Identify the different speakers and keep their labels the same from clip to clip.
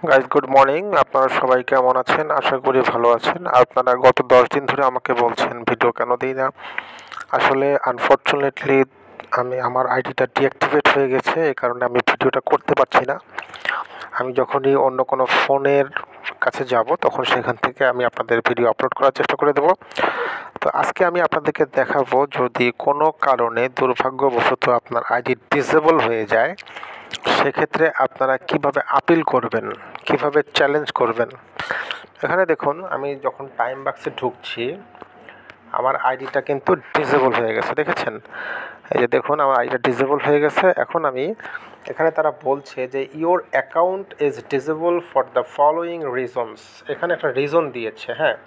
Speaker 1: Guys good morning. আপনারা সবাই কেমন আছেন? আশা করি ভালো আছেন। আপনারা গত 10 দিন ধরে আমাকে বলছেন ভিডিও কেন দিই না। আসলে আনফর্চুনেটলি আমার আইডিটা ডিঅ্যাক্টিভেট হয়ে গেছে, এই কারণে আমি ভিডিওটা করতে পারছি না। আমি যখনই অন্য কোনো ফোনের কাছে যাব তখন সেখান থেকে আমি আপনাদের ভিডিও আপলোড করার চেষ্টা করে দেব। তো আজকে আমি আপনাদেরকে দেখাবো, যদি কোনো কারণে দুর্ভাগ্যবশত আপনার আইডি ডিসেবল হয়ে যায় সেক্ষেত্রে আপনারা কিভাবে আপিল করবেন, কিভাবে চ্যালেঞ্জ করবেন। এখানে দেখুন, আমি যখন টাইম বাক্সে ঢুকছি আমার আইডিটা কিন্তু ডিসেবল হয়ে গেছে, দেখেছেন? এই যে দেখুন, আমার আইডিটা ডিসেবল হয়ে গেছে। এখন আমি এখানে তারা বলছে যে your account is disable for the following reasons. এখানে একটা রিজন দিয়েছে, হ্যাঁ।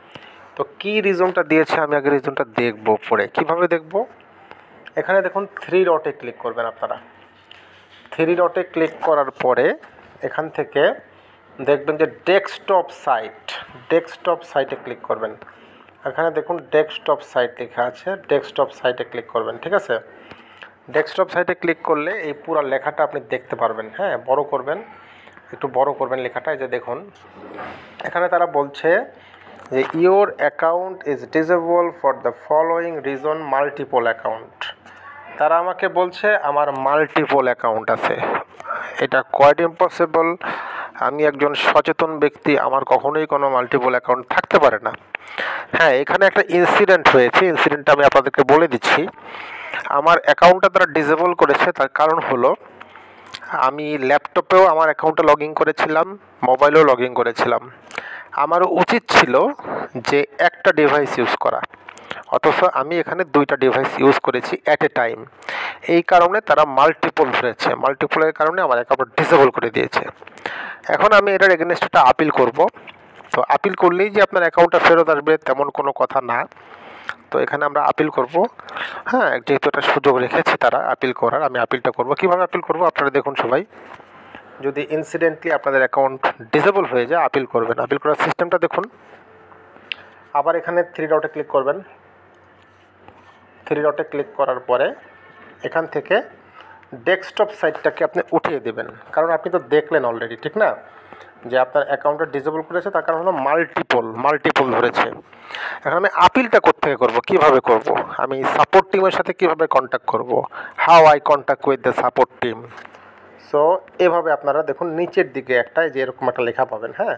Speaker 1: তো কী রিজনটা দিয়েছে আমি আগে রিজনটা দেখব পরে। কিভাবে দেখব? এখানে দেখুন 3 ডটে ক্লিক করবেন আপনারা। 3 ডটে ক্লিক করার পরে এখান থেকে দেখবেন যে ডেস্কটপ সাইটে ক্লিক করবেন। এখানে দেখুন ডেস্কটপ সাইট লেখা আছে, ডেস্কটপ সাইটে ক্লিক করবেন, ঠিক আছে? ডেস্কটপ সাইটে ক্লিক করলে এই পুরো লেখাটা আপনি দেখতে পারবেন, হ্যাঁ। বড় করবেন, একটু বড় করবেন লেখাটা। এই যে দেখুন, এখানে তারা বলছে যে your account is disable for the following reason multiple account. তারা আমাকে বলছে আমার মাল্টিপল অ্যাকাউন্ট আছে। এটা কোয়াইট ইম্পসিবল। আমি একজন সচেতন ব্যক্তি, আমার কখনোই কোনো মাল্টিপল অ্যাকাউন্ট থাকতে পারে না। হ্যাঁ, এখানে একটা ইনসিডেন্ট হয়েছে, ইনসিডেন্টটা আমি আপনাদেরকে বলে দিচ্ছি। আমার অ্যাকাউন্টটা তারা ডিসেবল করেছে, তার কারণ হলো আমি ল্যাপটপেও আমার অ্যাকাউন্টে লগ ইন করেছিলাম, মোবাইলেও লগ ইন করেছিলাম। আমারও উচিত ছিল যে একটা ডিভাইস ইউজ করা, অথচ আমি এখানে 2টা ডিভাইস ইউজ করেছি অ্যাট এ টাইম। এই কারণে তারা মাল্টিপল ধরেছে, মাল্টিপলের কারণে আমার অ্যাকাউন্ট ডিসেবল করে দিয়েছে। এখন আমি এটার এগেনস্টে একটা আপিল করব। তো আপিল করলেই যে আপনার অ্যাকাউন্টটা ফেরত আসবে তেমন কোনো কথা না। তো এখানে আমরা আপিল করব, হ্যাঁ। যেহেতু একটা সুযোগ রেখেছি তারা আপিল করার, আমি আপিলটা করব। কীভাবে আপিল করব আপনারা দেখুন সবাই। যদি ইনসিডেন্টলি আপনাদের অ্যাকাউন্ট ডিসেবল হয়ে যায় আপিল করবেন। আপিল করার সিস্টেমটা দেখুন। আবার এখানে 3 ডটে ক্লিক করবেন। 3 ডটে ক্লিক করার পরে এখান থেকে ডেস্কটপ সাইটটাকে আপনি উঠিয়ে দেবেন, কারণ আপনি তো দেখলেন অলরেডি, ঠিক না, যে আপনার অ্যাকাউন্টটা ডিসেবল করেছে, তার কারণ হলো মাল্টিপল ধরেছে। এখন আমি আপিলটা কোত্থেকে করব, কিভাবে করব, আমি সাপোর্ট টিমের সাথে কিভাবে কন্ট্যাক্ট করব, how eye contact with the support team. So এভাবে আপনারা দেখুন নিচের দিকে একটা যে এরকম একটা লেখা পাবেন, হ্যাঁ,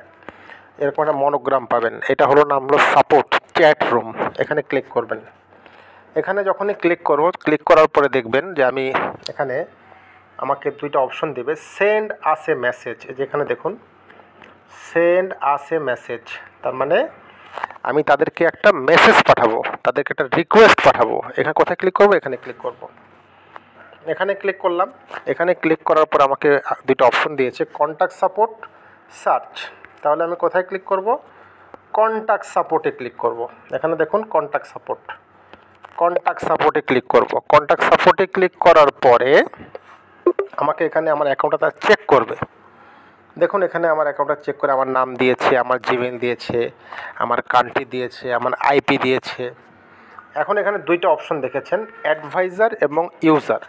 Speaker 1: এরকম একটা মনোগ্রাম পাবেন। এটা হলো নাম হলো সাপোর্ট চ্যাট রুম। এখানে ক্লিক করবেন। এখানে যখনই ক্লিক করব, ক্লিক করার পরে দেখবেন যে আমি এখানে আমাকে 2টা অপশন দেবে, সেন্ড আস এ মেসেজ। যেখানে দেখুন সেন্ড আস এ মেসেজ, তার মানে আমি তাদেরকে একটা মেসেজ পাঠাবো, তাদেরকে একটা রিকোয়েস্ট পাঠাবো। এখানে কোথায় ক্লিক করব? এখানে ক্লিক করব। এখানে ক্লিক করলাম। এখানে ক্লিক করার পর আমাকে 2টা অপশন দিয়েছে, কন্ট্যাক্ট সাপোর্ট, সার্চ। তাহলে আমি কোথায় ক্লিক করব? কন্ট্যাক্ট সাপোর্টে ক্লিক করব। এখানে দেখুন কন্ট্যাক্ট সাপোর্টে ক্লিক করব। কন্ট্যাক্ট সাপোর্টে ক্লিক করার পরে আমাকে এখানে আমার অ্যাকাউন্টটা চেক করবে। দেখুন এখানে আমার অ্যাকাউন্টটা চেক করে আমার নাম দিয়েছে, আমার জিমেইল দিয়েছে, আমার কান্ট্রি দিয়েছে, আমার আইপি দিয়েছে। এখন এখানে 2টা অপশন দেখেছেন, অ্যাডভাইজার এবং ইউজার।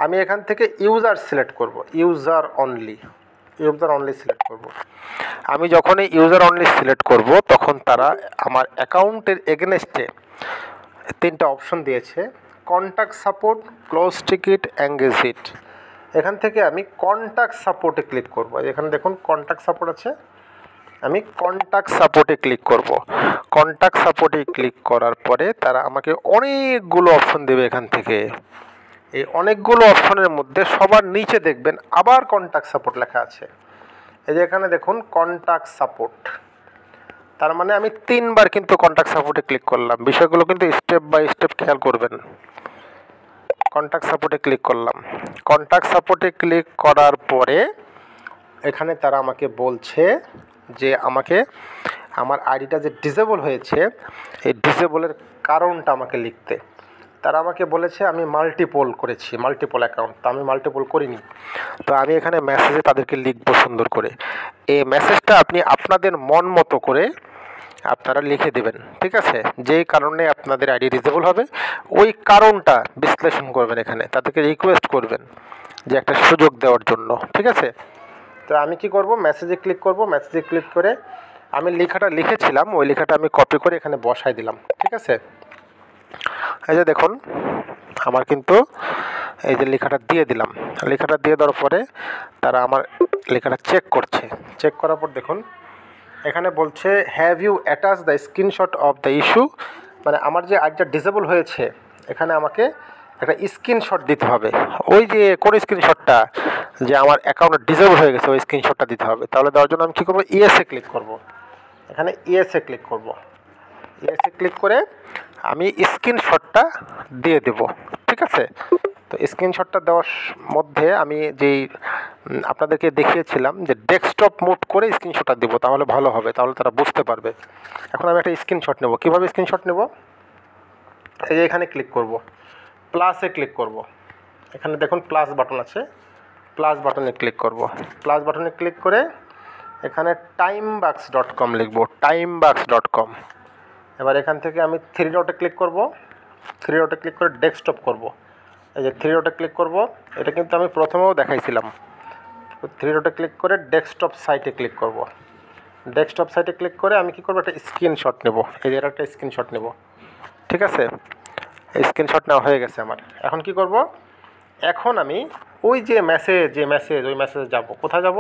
Speaker 1: আমি এখান থেকে ইউজার সিলেক্ট করব, ইউজার অনলি সিলেক্ট করব। আমি যখনই ইউজার অনলি সিলেক্ট করব তখন তারা আমার অ্যাকাউন্টের এগেনস্টে 3টা অপশন দিয়েছে, contact support, close ticket, engage it. এখান থেকে আমি কন্ট্যাক্ট সাপোর্টে ক্লিক করব। এখানে দেখুন কন্ট্যাক্ট সাপোর্ট আছে, আমি কন্ট্যাক্ট সাপোর্টে ক্লিক করব। কন্ট্যাক্ট সাপোর্টে ক্লিক করার পরে তারা আমাকে অনেকগুলো অপশন দেবে। এখান থেকে এই অনেকগুলো অপশনের মধ্যে সবার নিচে দেখবেন আবার কন্ট্যাক্ট সাপোর্ট লেখা আছে। এই যে এখানে দেখুন কন্ট্যাক্ট সাপোর্ট, তার মানে আমি 3বার কিন্তু কন্ট্যাক্ট সাপোর্টে ক্লিক করলাম। বিষয়গুলো কিন্তু স্টেপ বাই স্টেপ খেয়াল করবেন। কন্ট্যাক্ট সাপোর্টে ক্লিক করলাম। কন্ট্যাক্ট সাপোর্টে ক্লিক করার পরে এখানে তারা আমাকে বলছে যে আমাকে আমার আইডিটা যে ডিসেবল হয়েছে এই ডিসেবলের কারণটা আমাকে লিখতে। তারা আমাকে বলেছে আমি মাল্টিপল করেছি, মাল্টিপল অ্যাকাউন্ট। তো আমি মাল্টিপল করিনি। তো আমি এখানে মেসেজে তাদেরকে লিখবো সুন্দর করে। এই মেসেজটা আপনি আপনাদের মন মতো করে আপনারা লিখে দেবেন, ঠিক আছে? যেই কারণে আপনাদের আইডি ডিসেবল হবে ওই কারণটা বিশ্লেষণ করবেন। এখানে তাদেরকে রিকোয়েস্ট করবেন যে একটা সুযোগ দেওয়ার জন্য, ঠিক আছে? তো আমি কি করব, মেসেজে ক্লিক করব। মেসেজে ক্লিক করে আমি লেখাটা লিখেছিলাম, ওই লেখাটা আমি কপি করে এখানে বসাই দিলাম। ঠিক আছে, এই যে দেখুন আমার কিন্তু এই যে লেখাটা দিয়ে দিলাম। লেখাটা দিয়ে দেওয়ার পরে তারা আমার লেখাটা চেক করছে। চেক করার পর দেখুন এখানে বলছে have you attach the screenshot of the issue, মানে আমার যে আইডিটা ডিসেবল হয়েছে এখানে আমাকে একটা স্ক্রিনশট দিতে হবে। ওই যে কোন স্ক্রিনশটটা, যে আমার অ্যাকাউন্ট ডিসেবল হয়ে গেছে, ওই স্ক্রিনশটটা দিতে হবে। তাহলে দেওয়ার জন্য আমি কী করবো, ইয়েসে ক্লিক করব। এখানে ইয়েসে ক্লিক করব। ইয়েসে ক্লিক করে আমি স্ক্রিনশটটা দিয়ে দেব। ঠিক আছে, তো স্ক্রিনশটটা দেওয়ার মধ্যে আমি যেই আপনাদেরকে দেখিয়েছিলাম যে ডেস্কটপ মোড করে স্ক্রিনশটটা দেবো, তাহলে ভালো হবে, তাহলে তারা বুঝতে পারবে। এখন আমি একটা স্ক্রিনশট নেব। কীভাবে স্ক্রিনশট নেব, এই যে এখানে ক্লিক করব, প্লাসে ক্লিক করব। এখানে দেখুন প্লাস বাটন আছে, প্লাস বাটনে ক্লিক করব। প্লাস বাটনে ক্লিক করে এখানে timebox.com লিখব, timebox.com। এবার এখান থেকে আমি 3 ডটে ক্লিক করব। 3 ডটে ক্লিক করে ডেস্কটপ করব। এই যে 3 ডটে ক্লিক করব, এটা কিন্তু আমি প্রথমেও দেখাইছিলাম। 3 ডটে ক্লিক করে ডেস্কটপ সাইটে ক্লিক করব। ডেস্কটপ সাইটে ক্লিক করে আমি কি করব, একটা স্ক্রিনশট নেব। এই যে একটা স্ক্রিনশট নেব। ঠিক আছে, স্ক্রিনশট নেওয়া হয়ে গেছে আমার। এখন কি করব, এখন আমি ওই যে মেসেজ ওই মেসেজে যাব। কোথায় যাব,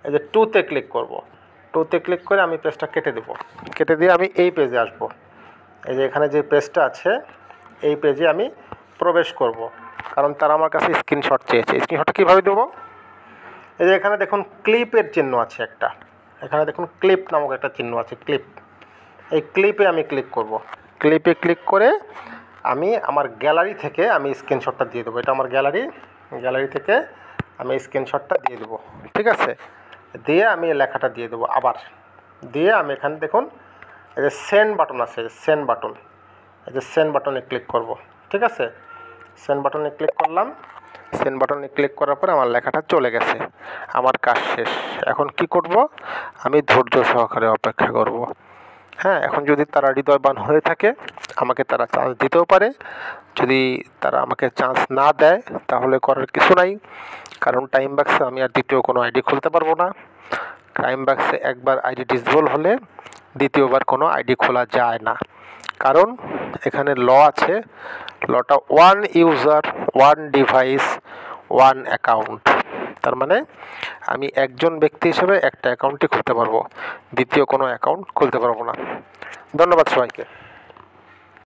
Speaker 1: এই যে 2তে ক্লিক করব। 2তে ক্লিক করে আমি পেজটা কেটে দেব। কেটে দিয়ে আমি এই পেজে আসব। এই যে এখানে যে পেজটা আছে এই পেজে আমি প্রবেশ করব, কারণ তারা আমার কাছে স্ক্রিনশট চেয়েছে। স্ক্রিনশটটা কীভাবে দেবো, এই যে এখানে দেখুন ক্লিপের চিহ্ন আছে একটা, এখানে দেখুন ক্লিপ নামক একটা চিহ্ন আছে, ক্লিপ। এই ক্লিপে আমি ক্লিক করব। ক্লিপে ক্লিক করে আমি আমার গ্যালারি থেকে আমি স্ক্রিনশটটা দিয়ে দেবো। এটা আমার গ্যালারি থেকে আমি স্ক্রিনশটটা দিয়ে দেবো। ঠিক আছে, দিয়ে আমি লেখাটা দিয়ে দেবো আবার। দিয়ে আমি এখানে দেখুন এই যে সেন্ড বাটন আছে, সেন্ড বাটন, এই যে সেন্ড বাটনে ক্লিক করব। ঠিক আছে, সেন্ড বাটনে ক্লিক করলাম। সেন্ড বাটনে ক্লিক করার পর আমার লেখাটা চলে গেছে, আমার কাজ শেষ। এখন কি করব, আমি ধৈর্য সহকারে অপেক্ষা করব। হ্যাঁ, এখন যদি তারা হৃদয়বান হয়ে থাকে আমাকে তারা চান্স দিতেও পারে। যদি তারা আমাকে চান্স না দেয় তাহলে করার কিছু নাই, কারণ টাইমবক্সে আমি আর দ্বিতীয় কোনো আইডি খুলতে পারবো না। টাইমবক্সে একবার আইডি ডিসেবল হলে দ্বিতীয়বার কোনো আইডি খোলা যায় না, কারণ এখানে ল আছে, লটা 1 ইউজার 1 ডিভাইস 1 অ্যাকাউন্ট। তার মানে আমি একজন ব্যক্তি হিসেবে একটা অ্যাকাউন্টই খুলতে পারবো, দ্বিতীয় কোনো অ্যাকাউন্ট খুলতে পারবো না। ধন্যবাদ সবাইকে।